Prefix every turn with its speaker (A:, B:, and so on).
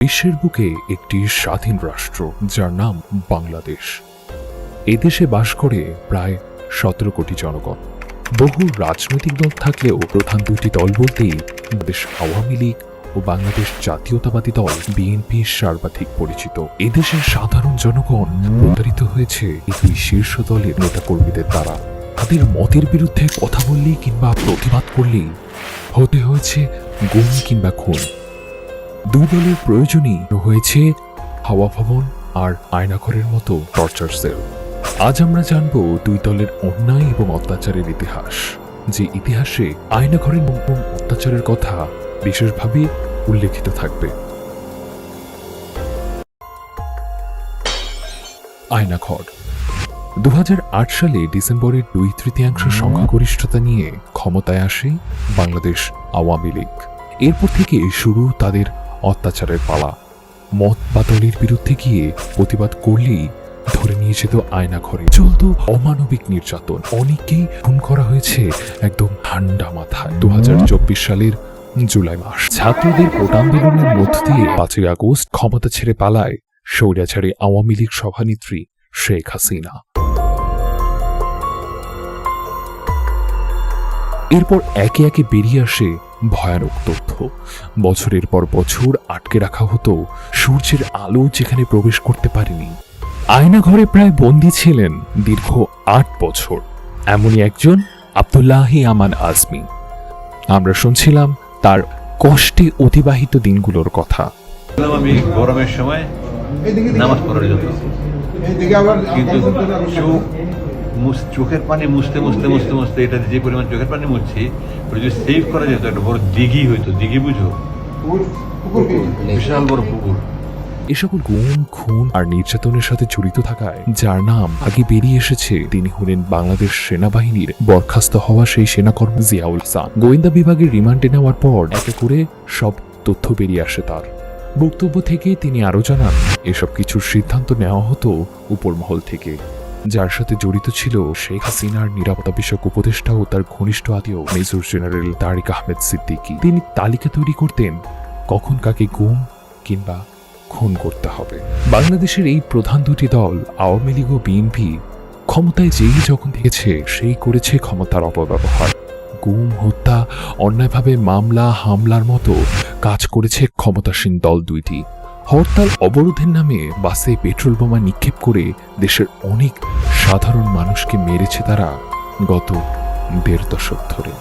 A: বিশ্বের বুকে একটি স্বাধীন রাষ্ট্র যার নাম বাংলাদেশ। এদেশে বাস করে প্রায় 17 কোটি জনগণ। বহু রাজনৈতিক দল থাকলেও প্রধান দুটি দল বলতেই বাংলাদেশ আওয়ামী লীগ ও বাংলাদেশ জাতীয়তাবাদী দল বিএনপি সর্বাধিক পরিচিত। এদেশের সাধারণ জনগণ প্রতারিত হয়েছে এই দুই শীর্ষ দলের নেতাকর্মীদের দ্বারা। তাদের মতের বিরুদ্ধে কথা বললেই কিংবা প্রতিবাদ করলেই হতে হয়েছে গুম কিংবা খুন। দুই দলের প্রয়োজনই হয়েছে হাওয়া ভবন আর আয়নাঘরের মতো টর্চার সেল। আজ আমরা জানব দুই দলের অন্যায় এবং অত্যাচারের ইতিহাস, যে ইতিহাসে আয়নাঘরের অত্যাচারের কথা বিশেষভাবে উল্লেখিত থাকবে। আয়নাঘর 2008 সালে ডিসেম্বরের 2/3 সংখ্যাগরিষ্ঠতা নিয়ে ক্ষমতায় আসে বাংলাদেশ আওয়ামী লীগ। এরপর থেকে শুরু তাদের অত্যাচারের পালা। মত বা দলের বিরুদ্ধে গিয়ে প্রতিবাদ করলেই ধরে নিয়ে যেত আয়নাঘরে। চলত অমানবিক নির্যাতন, অনেকেই খুন করা হয়েছে একদম ঠান্ডা মাথায়। 2024 সালের জুলাই মাস ছাত্রদের ভোট আন্দোলনের মধ্য দিয়ে 5ই আগস্ট ক্ষমতা ছেড়ে পালায় স্বৈরাচারী আওয়ামী লীগ সভানেত্রী শেখ হাসিনা। এরপর একে একে বেরিয়ে আসে ভয়ানক তথ্য। বছরের পর বছর আটকে রাখা হতো সূর্যের আলো যেখানে প্রবেশ করতে পারেনি। আয়নাঘরে প্রায় বন্দী ছিলেন দীর্ঘ 8 বছর এমনই একজন আব্দুল্লাহি আমান আজমি। আমরা শুনছিলাম তার কষ্টে অতিবাহিত দিনগুলোর কথা।
B: আমি গরমের সময় নামাজ পড়ার জন্য, কিন্তু চোখের পানি মুছতে মুছতে মুছতে মুছতে এটা যে পরিমাণ চোখের পানি মুছছি, ওটা যদি সেভ করা যেত একটা বড় দিঘি হইতো। দিঘি বুঝো? বিশাল বড় পুকুর।
A: এ সকল গুম, খুন আর নির্যাতনের সাথে জড়িত থাকায় যার নাম আগে বেরিয়ে এসেছে, তিনি হলেন বাংলাদেশ সেনাবাহিনীর বরখাস্ত হওয়া সেই সেনাকর্মী জিয়াউল হাসান। গোয়েন্দা বিভাগের রিমান্ডে নেওয়ার পর একে করে সব তথ্য বেরিয়ে আসে তার বক্তব্য থেকে। তিনি আরো জানান, এসব কিছুর সিদ্ধান্ত নেওয়া হতো উপর মহল থেকে, যার সাথে জড়িত ছিল শেখ হাসিনার নিরাপত্তা বিষয়ক উপদেষ্টা ও তার ঘনিষ্ঠ আত্মীয় মেজর জেনারেল তারিক আহমেদ সিদ্দিকী। তিনি তালিকা তৈরি করতেন কখন কাকে গুম কিংবা খুন করতে হবে। বাংলাদেশের এই প্রধান দুটি দল আওয়ামী লীগ ও বিএনপি ক্ষমতায় যেই যখন থেকেছে সেই করেছে ক্ষমতার অপব্যবহার। গুম, হত্যা, অন্যায়ভাবে মামলা হামলার মতো কাজ করেছে ক্ষমতাসীন দল দুইটি। হরতাল অবরোধের নামে বাসে পেট্রোল বোমা নিক্ষেপ করে দেশের অনেক সাধারণ মানুষকে মেরেছে তারা গত 1.5 দশক ধরে।